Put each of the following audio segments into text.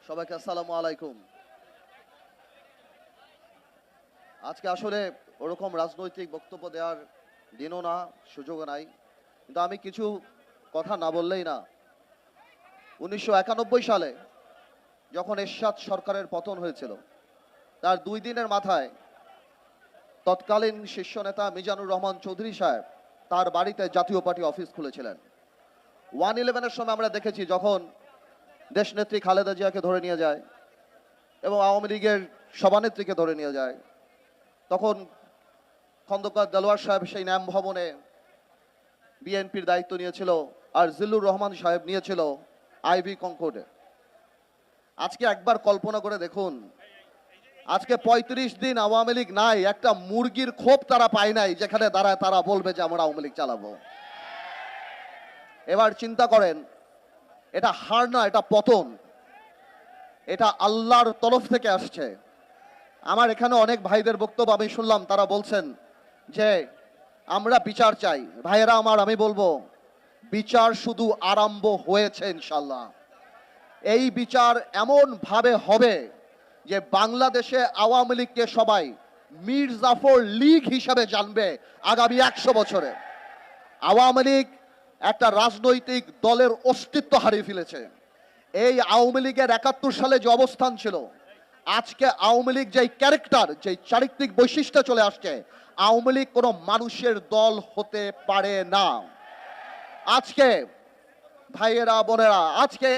সবাইকে আসসালামু আলাইকুম। আজকে আসলে ওরকম রাজনৈতিক বক্তব্য দেওয়ার দিনও না, সুযোগও নাই, কিন্তু আমি কিছু কথা না বললেই না। 1991 সালে যখন এরশাদ সরকারের পতন হয়েছিল, তার 2 দিনের মাথায় তৎকালীন শীর্ষ নেতা মিজানুর রহমান চৌধুরী সাহেব তার বাড়িতে জাতীয় পার্টি অফিস খুলেছিলেন। 111-এর সময় আমরা দেখেছি যখন দেশনেত্রী খালেদা জিয়াকে ধরে নিয়ে যায় এবং আওয়ামী লীগের সভানেত্রীকে ধরে নিয়ে যায়, তখন খন্দকার দেলোয়ার সাহেব সেই ন্যাম ভবনে বিএনপির দায়িত্ব নিয়েছিল, আর জিল্লুর রহমান সাহেব নিয়েছিল আইভি কনকর্ডে। আজকে একবার কল্পনা করে দেখুন, আজকে 35 দিন আওয়ামী লীগ নাই, একটা মুরগির খোপ তারা পায় নাই যেখানে দাঁড়ায় তারা বলবে যে আমরা আওয়ামী লীগ চালাবো। এবার চিন্তা করেন, এটা হার না, এটা পতন, এটা আল্লাহর তরফ থেকে আসছে। আমার এখানে অনেক ভাইদের বক্তব্য আমি শুনলাম, তারা বলছেন যে আমরা বিচার চাই। ভাইয়েরা আমার, আমি বলবো বিচার শুধু আরম্ভ হয়েছে ইনশাল্লাহ। এই বিচার এমন ভাবে হবে যে বাংলাদেশে আওয়ামী লীগকে সবাই মীর জাফর লীগ হিসাবে জানবে আগামী 100 বছরে। আওয়ামী লীগ একটা রাজনৈতিক দলের অস্তিত্ব হারিয়ে ফেলেছে। এই আওয়ামী লীগের 71 সালে যে অবস্থান ছিল, আজকে আওয়ামী লীগ যেই ক্যারেক্টার, যেই চারিত্রিক বৈশিষ্ট্য চলে আসছে, আওয়ামী লীগ কোনো মানুষের দল হতে পারে না। আজকে ভাইয়েরা বোনেরা, আজকে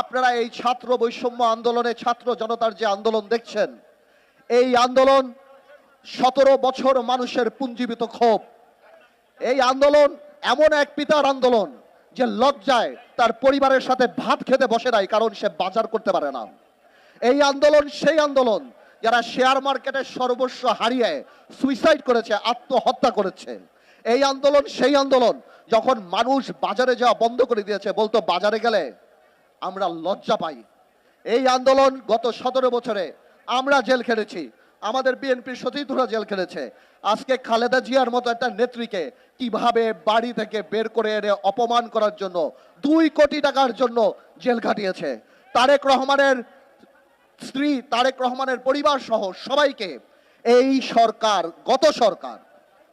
আপনারা এই ছাত্র বৈষম্য আন্দোলনে ছাত্র জনতার যে আন্দোলন দেখছেন, এই আন্দোলন 17 বছর মানুষের পুঞ্জীবিত ক্ষোভ। এই আন্দোলন এমন এক পিতার আন্দোলন যে লজ্জায় তার পরিবারের সাথে ভাত খেতে বসে নাই, কারণ সে বাজার করতে পারে না। এই আন্দোলন সেই আন্দোলন যারা শেয়ার মার্কেটের সর্বস্ব হারিয়ে সুইসাইড করেছে, আত্মহত্যা করেছে। এই আন্দোলন সেই আন্দোলন যখন মানুষ বাজারে যাওয়া বন্ধ করে দিয়েছে, বলতো বাজারে গেলে আমরা লজ্জা পাই। এই আন্দোলন গত 17 বছরে আমরা জেল খেটেছি, আমাদের বিএনপির সতীর্থরা জেল খেটেছে। আজকে খালেদা জিয়ার মতো একটা নেত্রীকে কিভাবে বাড়ি থেকে বের করে এনে অপমান করার জন্য 2 কোটি টাকার জন্য জেল খাটিয়েছে। তারেক রহমানের স্ত্রী, তারেক রহমানের পরিবার সহ সবাইকে এই সরকার, গত সরকার,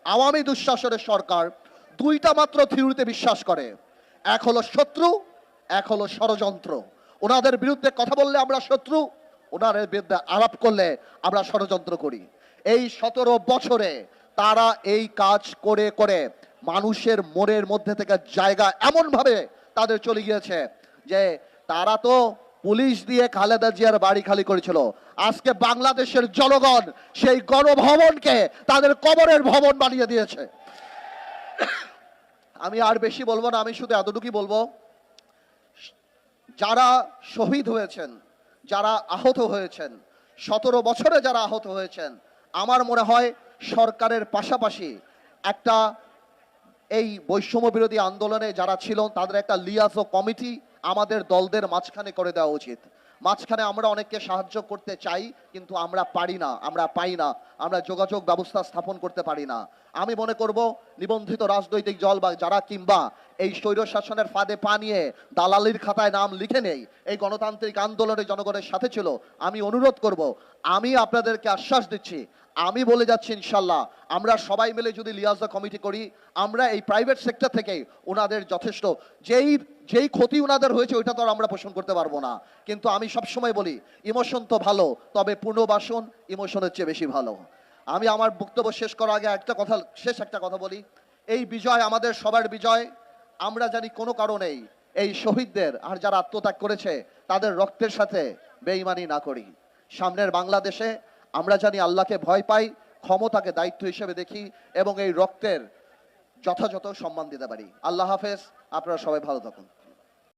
আওয়ামী দুঃশাসনের সরকার 2টা মাত্র থিওরিতে বিশ্বাস করে। এক হলো শত্রু, এক হলো ষড়যন্ত্র। ওনাদের বিরুদ্ধে কথা বললে আমরা শত্রু, ওনাদের বিরুদ্ধে আলাপ করলে আমরা ষড়যন্ত্র করি। এই 17 বছরে তারা এই কাজ করে করে মানুষের মনের মধ্যে থেকে জায়গা এমন ভাবে তাদের চলে গিয়েছে যে তারা তো পুলিশ দিয়ে খালেদা জিয়ার বাড়ি খালি করেছিল, আজকে বাংলাদেশের জনগণ সেই গণভবনকে তাদের কবরের ভবন বানিয়ে দিয়েছে। আমি আর বেশি বলবো না, আমি শুধু এতটুকুই বলবো, যারা শহীদ হয়েছেন, যারা আহত হয়েছেন, 17 বছরে যারা আহত হয়েছেন, আমার মনে হয় সরকারের পাশাপাশি একটা এই বৈষম্য বিরোধী আন্দোলনে যারা ছিল তাদের একটা লিয়াজো কমিটি আমাদের দলদের মাঝখানে করে দেওয়া উচিত। মাঝখানে আমরা অনেককে সাহায্য করতে চাই, কিন্তু আমরা পারি না, আমরা পাই না, আমরা যোগাযোগ ব্যবস্থা স্থাপন করতে পারি না। আমি মনে করব নিবন্ধিত রাজনৈতিক দল বা যারা কিংবা এই স্বৈর শাসনের ফাঁদে পা নিয়ে দালালির খাতায় নাম লিখে নেই, এই গণতান্ত্রিক আন্দোলনে জনগণের সাথে ছিল, আমি অনুরোধ করব, আমি আপনাদেরকে আশ্বাস দিচ্ছি, আমি বলে যাচ্ছি ইনশাল্লাহ আমরা সবাই মিলে যদি লিয়াজা কমিটি করি, আমরা এই প্রাইভেট সেক্টর থেকে ওনাদের যথেষ্ট যেই ক্ষতি ওনাদের হয়েছে ওইটা তো আর আমরা পোষণ করতে পারবো না, কিন্তু আমি সবসময় বলি ইমোশন তো ভালো, তবে পুনর্বাসন ইমোশনের চেয়ে বেশি ভালো। আমি আমার বক্তব্য শেষ করার আগে একটা কথা বলি, এই বিজয় আমাদের সবার বিজয়। আমরা জানি কোনো কারণেই এই শহীদদের আর যারা আত্মত্যাগ করেছে তাদের রক্তের সাথে বেঈমানি না করি। সামনের বাংলাদেশে আমরা জানি আল্লাহকে ভয় পাই, ক্ষমতাকে দায়িত্ব হিসেবে দেখি এবং এই রক্তের যথাযথ সম্মান দিতে পারি। আল্লাহ হাফেজ, আপনারা সবাই ভালো থাকুন।